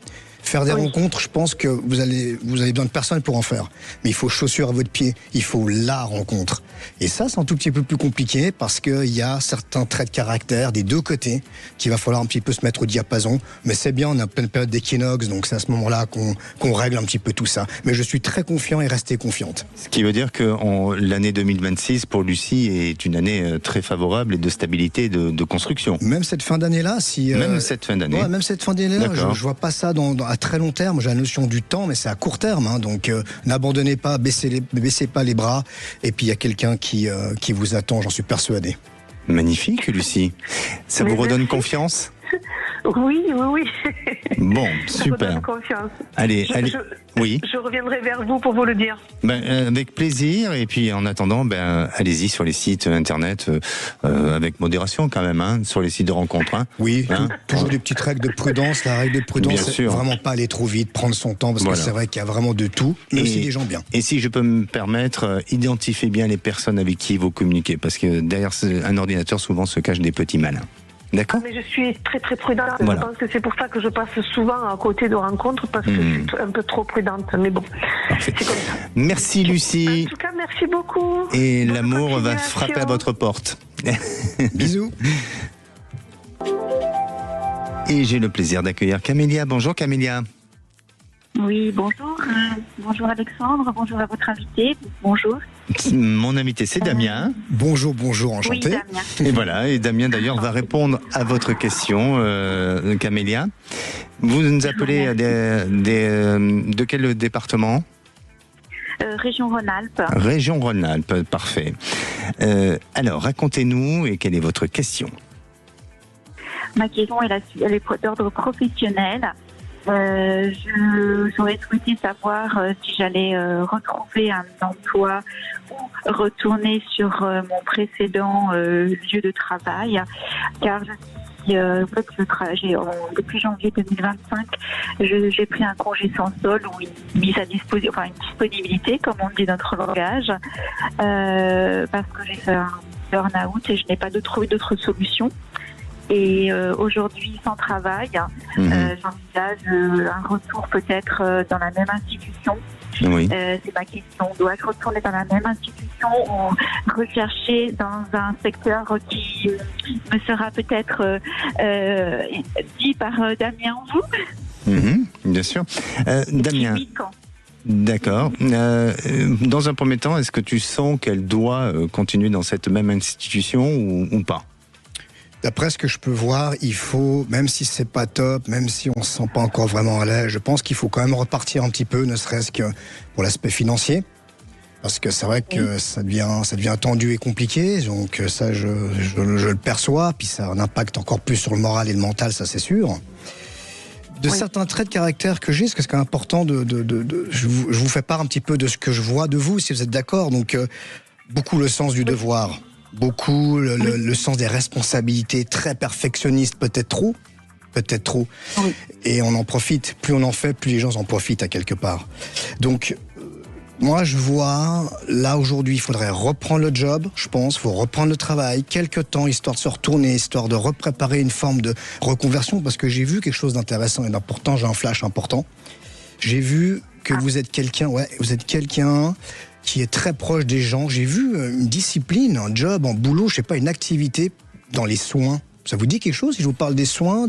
[SPEAKER 4] Faire des rencontres, je pense que vous avez besoin de personne pour en faire. Mais il faut chaussure à votre pied, il faut la rencontre. Et ça, c'est un tout petit peu plus compliqué parce qu'il y a certains traits de caractère des 2 côtés qu'il va falloir un petit peu se mettre au diapason. Mais c'est bien, on a pleine période d'équinoxe, donc c'est à ce moment-là qu'on règle un petit peu tout ça. Mais je suis très confiant et restez confiante.
[SPEAKER 3] Ce qui veut dire que l'année 2026 pour Lucie est une année très favorable et de stabilité, de construction.
[SPEAKER 4] Même cette fin d'année-là,
[SPEAKER 3] même cette fin d'année.
[SPEAKER 4] Ouais, même cette fin d'année-là, je vois pas ça à très long terme. J'ai la notion du temps, mais c'est à court terme. Hein, donc n'abandonnez pas, baissez pas les bras. Et puis il y a quelqu'un qui vous attend, j'en suis persuadé.
[SPEAKER 3] Magnifique, Lucie. Ça vous redonne confiance?
[SPEAKER 8] Oui.
[SPEAKER 3] Bon, super.
[SPEAKER 8] Je redonne confiance.
[SPEAKER 3] Allez. Oui.
[SPEAKER 8] Je reviendrai vers vous pour vous le dire.
[SPEAKER 3] Avec plaisir. Et puis en attendant, allez-y sur les sites internet avec modération quand même, hein, sur les sites de rencontres. Hein.
[SPEAKER 4] Oui. Toujours des petites règles de prudence. La règle de prudence, c'est vraiment pas aller trop vite, prendre son temps, parce que c'est vrai qu'il y a vraiment de tout, mais aussi des gens bien.
[SPEAKER 3] Et si je peux me permettre, identifiez bien les personnes avec qui vous communiquez, parce que derrière un ordinateur, souvent se cachent des petits malins. D'accord.
[SPEAKER 8] Mais je suis très très prudente. Voilà. Je pense que c'est pour ça que je passe souvent à côté de rencontres, parce que je suis un peu trop prudente. Mais bon, c'est comme ça.
[SPEAKER 3] Merci Lucie.
[SPEAKER 8] En tout cas, merci beaucoup.
[SPEAKER 3] Et l'amour va frapper à votre porte.
[SPEAKER 4] Bisous.
[SPEAKER 3] Et j'ai le plaisir d'accueillir Camélia. Bonjour Camélia.
[SPEAKER 7] Oui, bonjour. Bonjour Alexandre, bonjour à votre invité. Bonjour.
[SPEAKER 3] Mon invité, c'est Damien.
[SPEAKER 4] Bonjour, enchanté.
[SPEAKER 7] Oui, Damien.
[SPEAKER 3] Et voilà, et Damien d'ailleurs va répondre à votre question, Camélia. Vous nous appelez de quel département ?
[SPEAKER 7] Région Rhône-Alpes.
[SPEAKER 3] Région Rhône-Alpes, parfait. Alors, racontez-nous et quelle est votre question ?
[SPEAKER 7] Ma question elle est d'ordre professionnel. J'aurais souhaité savoir si j'allais retrouver un emploi ou retourner sur mon précédent lieu de travail, car depuis janvier 2025, j'ai pris un congé sans solde ou une disponibilité, comme on dit dans notre langage, parce que j'ai fait un burn-out et je n'ai pas trouvé d'autres solutions. Et aujourd'hui, sans travail, j'envisage un retour peut-être dans la même institution.
[SPEAKER 3] Oui.
[SPEAKER 7] C'est ma question. Dois-je retourner dans la même institution ou rechercher dans un secteur qui me sera peut-être dit par Damien en vous?
[SPEAKER 3] Bien sûr. Damien. D'accord. Dans un premier temps, est-ce que tu sens qu'elle doit continuer dans cette même institution ou pas ?
[SPEAKER 4] D'après ce que je peux voir, il faut, même si c'est pas top, même si on se sent pas encore vraiment à l'aise, je pense qu'il faut quand même repartir un petit peu, ne serait-ce que pour l'aspect financier. Parce que c'est vrai que ça devient tendu et compliqué, donc ça je le perçois, puis ça a un impact encore plus sur le moral et le mental, ça c'est sûr. Certains traits de caractère que j'ai, parce que c'est quand même important je vous fais part un petit peu de ce que je vois de vous, si vous êtes d'accord. Donc beaucoup le sens du devoir. Beaucoup le sens des responsabilités, très perfectionniste, peut-être trop. Oui. Et on en profite. Plus on en fait, plus les gens en profitent à quelque part. Donc, moi, je vois, là, aujourd'hui, il faudrait reprendre le job, je pense. Il faut reprendre le travail, quelques temps, histoire de se retourner, histoire de repréparer une forme de reconversion, parce que j'ai vu quelque chose d'intéressant et d'important. J'ai un flash important. J'ai vu que vous êtes quelqu'un qui est très proche des gens. J'ai vu une discipline, un job, un boulot, je sais pas, une activité dans les soins. Ça vous dit quelque chose si je vous parle des soins,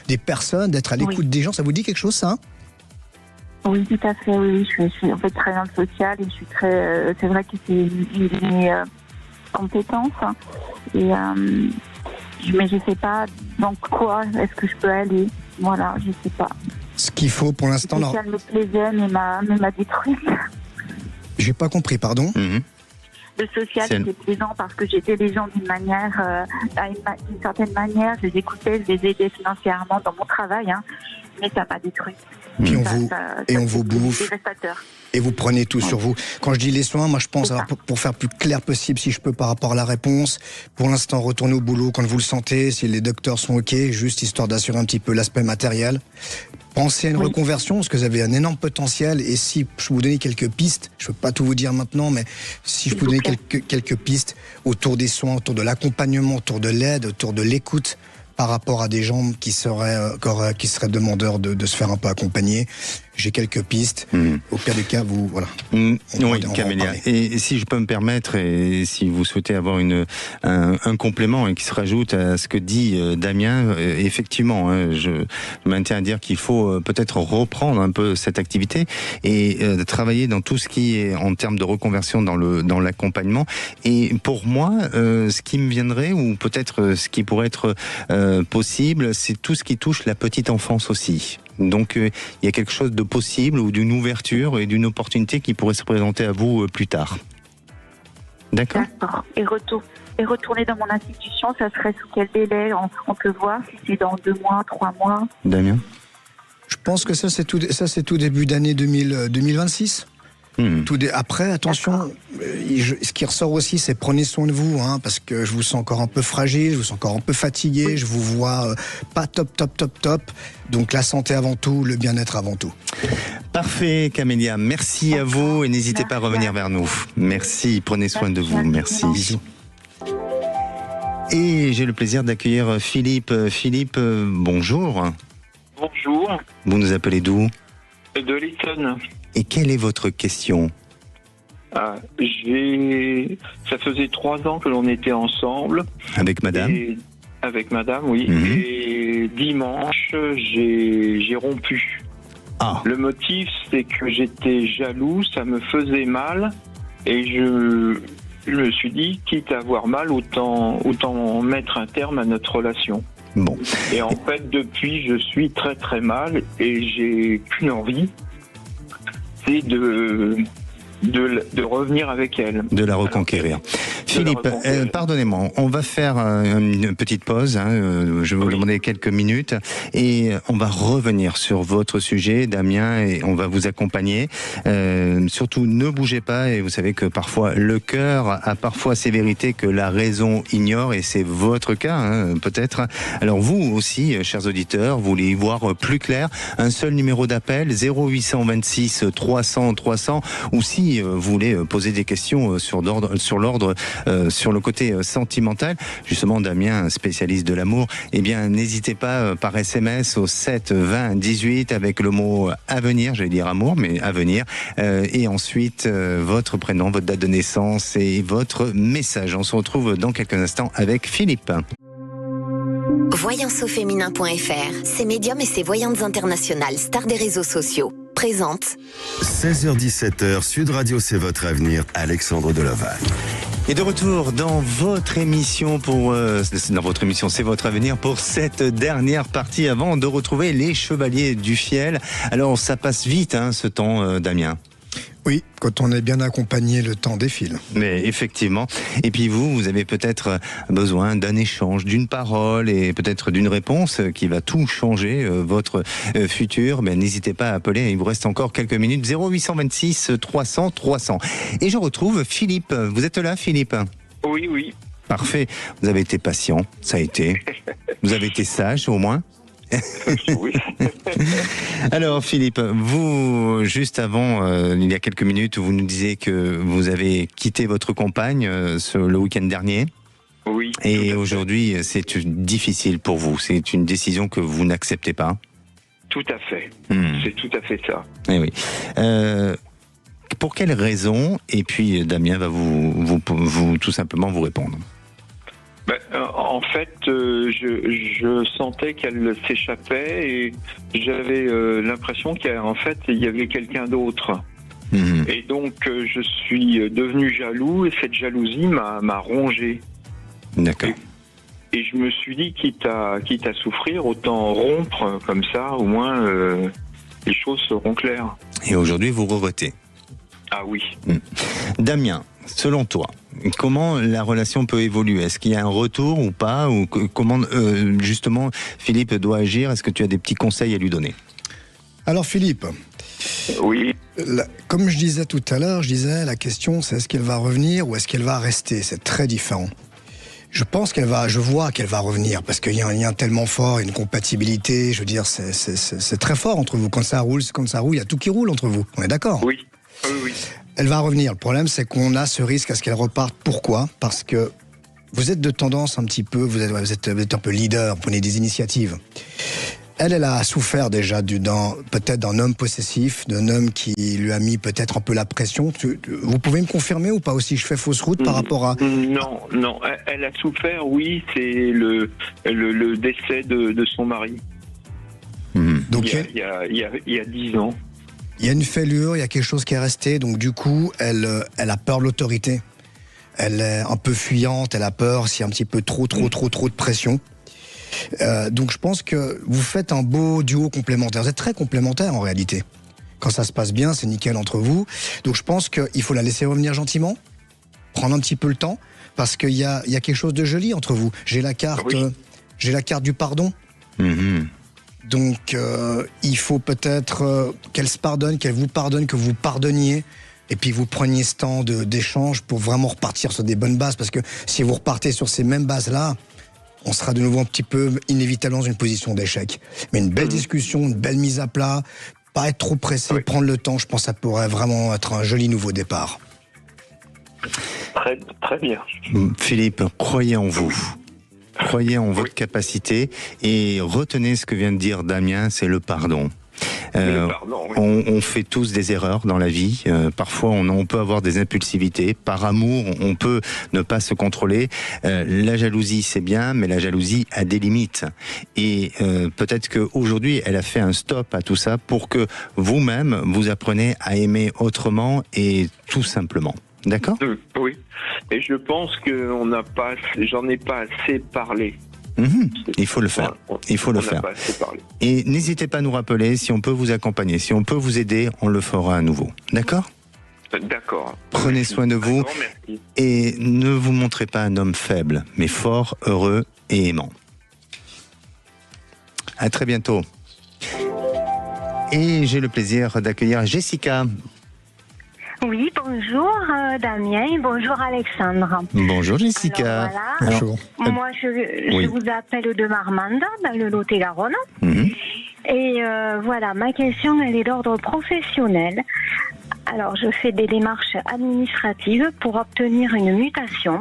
[SPEAKER 4] des personnes, d'être à l'écoute des gens, ça vous dit quelque chose ça ?
[SPEAKER 7] Oui, tout à fait, oui. Je suis en fait très dans le social et je suis très... c'est vrai que c'est une de mes compétences. Mais je sais pas dans quoi est-ce que je peux aller. Voilà, je sais pas.
[SPEAKER 4] Ce qu'il faut pour l'instant...
[SPEAKER 7] Le social me plaisait, mais m'a détruit.
[SPEAKER 4] J'ai pas compris, pardon.
[SPEAKER 7] Le social était plaisant parce que j'aidais les gens d'une certaine manière. Je les écoutais, je les aidais financièrement dans mon travail, mais ça m'a détruit.
[SPEAKER 4] Puis on vous bouffe. Et vous prenez tout sur vous. Quand je dis les soins, moi je pense, alors, pour faire plus clair possible, si je peux, par rapport à la réponse, pour l'instant, retournez au boulot quand vous le sentez, si les docteurs sont OK, juste histoire d'assurer un petit peu l'aspect matériel. Pensez à une reconversion, parce que vous avez un énorme potentiel, et si je vous donnais quelques pistes, je ne peux pas tout vous dire maintenant, mais si je peux vous donner quelques pistes autour des soins, autour de l'accompagnement, autour de l'aide, autour de l'écoute, par rapport à des gens qui seraient demandeurs de se faire un peu accompagner. J'ai quelques pistes. Au pire des cas, vous, voilà.
[SPEAKER 3] Oui, Camélia. Et si je peux me permettre, et si vous souhaitez avoir un complément qui se rajoute à ce que dit Damien, effectivement, je maintiens à dire qu'il faut peut-être reprendre un peu cette activité et travailler dans tout ce qui est en termes de reconversion dans l'accompagnement. Et pour moi, ce qui me viendrait, ou peut-être ce qui pourrait être possible, c'est tout ce qui touche la petite enfance aussi. Donc il y a quelque chose de possible ou d'une ouverture et d'une opportunité qui pourrait se présenter à vous plus tard. D'accord.
[SPEAKER 7] Et retourner dans mon institution, ça serait sous quel délai on peut voir si c'est dans 2 mois, 3 mois.
[SPEAKER 3] Damien.
[SPEAKER 4] Je pense que ça c'est tout début d'année 2026. Après, attention, ce qui ressort aussi, c'est prenez soin de vous, parce que je vous sens encore un peu fragile, je vous sens encore un peu fatigué, je vous vois pas top. Donc la santé avant tout, le bien-être avant tout.
[SPEAKER 3] Parfait, Camélia. Merci à vous et n'hésitez pas à revenir vers nous. Merci, prenez soin de vous. Merci. Bisous. Et j'ai le plaisir d'accueillir Philippe. Philippe, bonjour.
[SPEAKER 9] Bonjour.
[SPEAKER 3] Vous nous appelez d'où ?
[SPEAKER 9] De Lytton.
[SPEAKER 3] Et quelle est votre question ?
[SPEAKER 9] Ça faisait 3 ans que l'on était ensemble.
[SPEAKER 3] Avec madame?
[SPEAKER 9] Avec madame, oui. Et dimanche, j'ai rompu. Le motif, c'est que j'étais jaloux, ça me faisait mal. Et je me suis dit, quitte à avoir mal, autant mettre un terme à notre relation.
[SPEAKER 3] Bon.
[SPEAKER 9] Et en fait, depuis, je suis très très mal et j'ai qu'une envie, c'est de revenir avec elle.
[SPEAKER 3] De la reconquérir. Philippe, pardonnez-moi, on va faire une petite pause, je vais vous demander quelques minutes, et on va revenir sur votre sujet, Damien, et on va vous accompagner. Surtout, ne bougez pas, et vous savez que parfois, le cœur a parfois ses vérités que la raison ignore, et c'est votre cas, peut-être. Alors vous aussi, chers auditeurs, vous voulez y voir plus clair, un seul numéro d'appel, 0826 300 300, ou si vous voulez poser des questions sur l'ordre, sur le côté sentimental, justement Damien, spécialiste de l'amour, eh bien n'hésitez pas par SMS au 7 20 18 avec le mot avenir, j'allais dire amour, mais avenir, et ensuite votre prénom, votre date de naissance et votre message. On se retrouve dans quelques instants avec Philippe.
[SPEAKER 1] Voyanceauféminin.fr, ses médiums et ses voyantes internationales, stars des réseaux sociaux, présente
[SPEAKER 2] 16h-17h, Sud Radio, c'est votre avenir, Alexandre Delaval.
[SPEAKER 3] Et de retour dans votre émission C'est votre avenir pour cette dernière partie avant de retrouver les Chevaliers du Fiel. Alors ça passe vite ce temps, Damien.
[SPEAKER 4] Oui, quand on est bien accompagné, le temps défile.
[SPEAKER 3] Mais effectivement. Et puis vous avez peut-être besoin d'un échange, d'une parole et peut-être d'une réponse qui va tout changer, votre futur. Mais n'hésitez pas à appeler, il vous reste encore quelques minutes. 0826 300 300. Et je retrouve Philippe. Vous êtes là, Philippe?
[SPEAKER 9] Oui.
[SPEAKER 3] Parfait. Vous avez été patient, ça a été. Vous avez été sage, au moins.
[SPEAKER 9] Oui.
[SPEAKER 3] Alors Philippe, vous, juste avant, il y a quelques minutes, vous nous disiez que vous avez quitté votre compagne le week-end dernier.
[SPEAKER 9] Oui.
[SPEAKER 3] Et aujourd'hui, c'est difficile pour vous. C'est une décision que vous n'acceptez pas.
[SPEAKER 9] Tout à fait. C'est tout à fait ça.
[SPEAKER 3] Eh oui. Pour quelles raisons? Et puis Damien va vous tout simplement vous répondre.
[SPEAKER 9] En fait, je sentais qu'elle s'échappait et j'avais l'impression qu'en fait, il y avait quelqu'un d'autre. Et donc, je suis devenu jaloux et cette jalousie m'a rongé.
[SPEAKER 3] D'accord.
[SPEAKER 9] Et je me suis dit, quitte à souffrir, autant rompre comme ça, au moins les choses seront claires.
[SPEAKER 3] Et aujourd'hui, vous regrettez?
[SPEAKER 9] Ah oui.
[SPEAKER 3] Damien, selon toi, comment la relation peut évoluer? Est-ce qu'il y a un retour ou pas? Ou comment justement Philippe doit agir? Est-ce que tu as des petits conseils à lui donner?
[SPEAKER 4] Alors Philippe,
[SPEAKER 9] oui.
[SPEAKER 4] Comme je disais tout à l'heure, la question c'est est-ce qu'elle va revenir ou est-ce qu'elle va rester? C'est très différent. Je vois qu'elle va revenir parce qu'il y a un lien tellement fort, une compatibilité, je veux dire, c'est très fort entre vous. Quand ça roule, il y a tout qui roule entre vous. On est d'accord?
[SPEAKER 9] Oui. Oui.
[SPEAKER 4] Elle va revenir. Le problème, c'est qu'on a ce risque à ce qu'elle reparte. Pourquoi? Parce que vous êtes de tendance un petit peu, vous êtes un peu leader, vous prenez des initiatives. Elle a souffert déjà peut-être d'un homme possessif, d'un homme qui lui a mis peut-être un peu la pression. Vous pouvez me confirmer ou pas aussi? Je fais fausse route par rapport à...
[SPEAKER 9] Non. Elle a souffert, oui, c'est le décès de son mari. Donc il y a 10 ans.
[SPEAKER 4] Il y a une fêlure, il y a quelque chose qui est resté, donc du coup, elle a peur de l'autorité. Elle est un peu fuyante, elle a peur s'il y a un petit peu trop de pression. Donc je pense que vous faites un beau duo complémentaire. Vous êtes très complémentaires en réalité. Quand ça se passe bien, c'est nickel entre vous. Donc je pense qu'il faut la laisser revenir gentiment, prendre un petit peu le temps, parce qu'il y a quelque chose de joli entre vous. J'ai la carte du pardon. Donc il faut peut-être qu'elle se pardonne, qu'elle vous pardonne, que vous pardonniez, et puis vous preniez ce temps d'échange pour vraiment repartir sur des bonnes bases, parce que si vous repartez sur ces mêmes bases-là, on sera de nouveau un petit peu inévitablement dans une position d'échec. Mais une belle discussion, une belle mise à plat, pas être trop pressé, prendre le temps, je pense que ça pourrait vraiment être un joli nouveau départ.
[SPEAKER 9] Très, très bien.
[SPEAKER 3] Philippe, croyez en vous. Croyez en votre capacité et retenez ce que vient de dire Damien, c'est le pardon. On fait tous des erreurs dans la vie. Parfois, on peut avoir des impulsivités. Par amour, on peut ne pas se contrôler. La jalousie, c'est bien, mais la jalousie a des limites. Et peut-être qu'aujourd'hui, elle a fait un stop à tout ça pour que vous-même, vous appreniez à aimer autrement et tout simplement. D'accord ?
[SPEAKER 9] Oui. Et je pense que j'en ai pas assez parlé.
[SPEAKER 3] Il faut le faire. Il faut le faire. Et n'hésitez pas à nous rappeler si on peut vous accompagner, si on peut vous aider, on le fera à nouveau. D'accord ?
[SPEAKER 9] D'accord.
[SPEAKER 3] Prenez soin de vous et ne vous montrez pas un homme faible, mais fort, heureux et aimant. À très bientôt. Et j'ai le plaisir d'accueillir Jessica.
[SPEAKER 10] Oui, bonjour Damien, bonjour Alexandre.
[SPEAKER 3] Bonjour Jessica.
[SPEAKER 10] Alors, voilà.
[SPEAKER 3] Bonjour.
[SPEAKER 10] Moi je vous appelle de Marmande, dans le Lot-et-Garonne. Et voilà, ma question elle est d'ordre professionnel. Alors je fais des démarches administratives pour obtenir une mutation.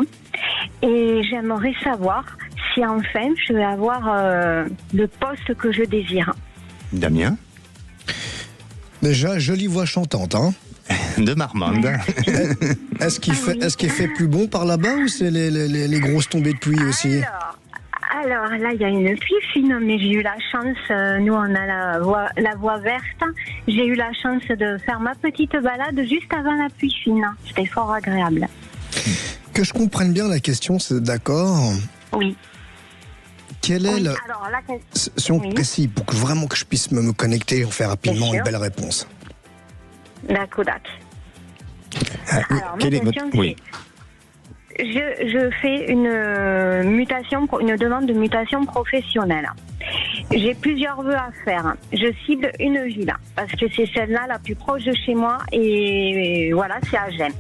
[SPEAKER 10] Et j'aimerais savoir si enfin je vais avoir le poste que je désire.
[SPEAKER 3] Damien ?
[SPEAKER 4] Déjà, jolie voix chantante, hein ?
[SPEAKER 3] De Marmande.
[SPEAKER 4] Est-ce qu'il fait plus bon par là-bas ou c'est les grosses tombées de pluie aussi ?
[SPEAKER 10] Alors là, il y a une pluie fine, mais j'ai eu la chance, nous on a la voie verte, j'ai eu la chance de faire ma petite balade juste avant la pluie fine. C'était fort agréable.
[SPEAKER 4] Que je comprenne bien la question, c'est d'accord ?
[SPEAKER 10] Oui.
[SPEAKER 4] Quelle est si on précise, pour que vraiment que je puisse me connecter, on fait rapidement une belle réponse.
[SPEAKER 10] D'accord. Alors, ma question, c'est... Je fais une mutation, une demande de mutation professionnelle. J'ai plusieurs vœux à faire. Je cible une ville parce que c'est celle-là la plus proche de chez moi et voilà, c'est à Gênes.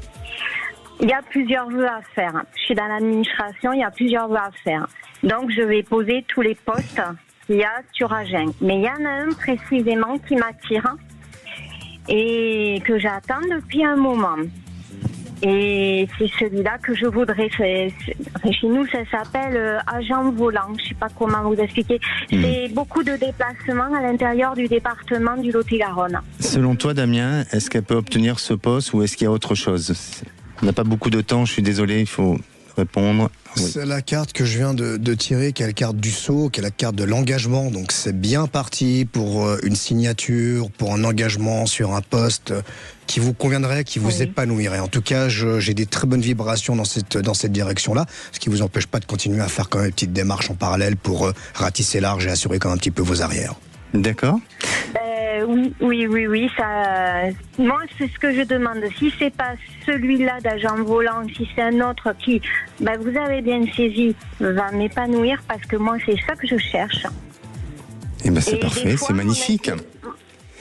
[SPEAKER 10] Il y a plusieurs vœux à faire. Je suis dans l'administration, il y a plusieurs vœux à faire. Donc je vais poser tous les postes qu'il y a sur Agen. Mais il y en a un précisément qui m'attire et que j'attends depuis un moment. Et c'est celui-là que je voudrais faire. Chez nous, ça s'appelle agent volant. Je ne sais pas comment vous expliquer. C'est beaucoup de déplacements à l'intérieur du département du Lot-et-Garonne.
[SPEAKER 3] Selon toi, Damien, est-ce qu'elle peut obtenir ce poste ou est-ce qu'il y a autre chose ? On n'a pas beaucoup de temps, je suis désolé, il faut répondre. Oui.
[SPEAKER 4] C'est la carte que je viens de tirer, qui est la carte du saut, qui est la carte de l'engagement. Donc c'est bien parti pour une signature, pour un engagement sur un poste qui vous conviendrait, qui vous épanouirait. En tout cas, j'ai des très bonnes vibrations dans cette direction-là, ce qui ne vous empêche pas de continuer à faire quand même une petite démarche en parallèle pour ratisser large et assurer quand même un petit peu vos arrières. D'accord.
[SPEAKER 10] Oui. Ça, moi, c'est ce que je demande. Si c'est pas celui-là d'agent volant, si c'est un autre qui, vous avez bien saisi, va m'épanouir parce que moi, c'est ça que je cherche.
[SPEAKER 3] C'est parfait, c'est magnifique.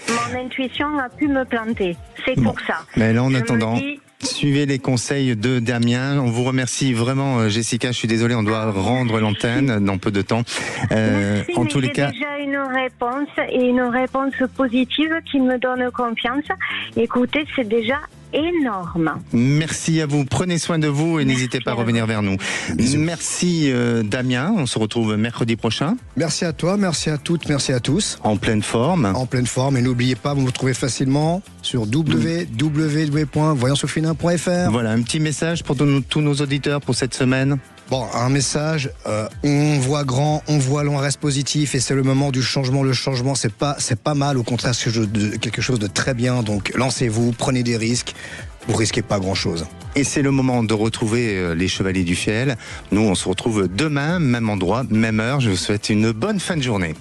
[SPEAKER 10] Mon intuition a pu me planter. C'est pour ça.
[SPEAKER 3] Mais là, en attendant, suivez les conseils de Damien. On vous remercie vraiment, Jessica. Je suis désolé, on doit rendre l'antenne dans peu de temps. En tous les cas,
[SPEAKER 10] déjà une réponse et une réponse positive qui me donne confiance. Écoutez, c'est déjà énorme.
[SPEAKER 3] Merci à vous. Prenez soin de vous et n'hésitez pas à revenir vers nous. Merci Damien. On se retrouve mercredi prochain.
[SPEAKER 4] Merci à toi, merci à toutes, merci à tous.
[SPEAKER 3] En pleine forme.
[SPEAKER 4] En pleine forme. Et n'oubliez pas, vous me trouvez facilement sur www.voyancesofilin.fr.
[SPEAKER 3] Voilà, un petit message pour tous nos auditeurs pour cette semaine.
[SPEAKER 4] Bon, un message, on voit grand, on voit long, on reste positif et c'est le moment du changement. Le changement, c'est pas mal, au contraire, c'est quelque chose de très bien. Donc lancez-vous, prenez des risques, vous risquez pas grand-chose.
[SPEAKER 3] Et c'est le moment de retrouver les Chevaliers du Fiel. Nous, on se retrouve demain, même endroit, même heure. Je vous souhaite une bonne fin de journée.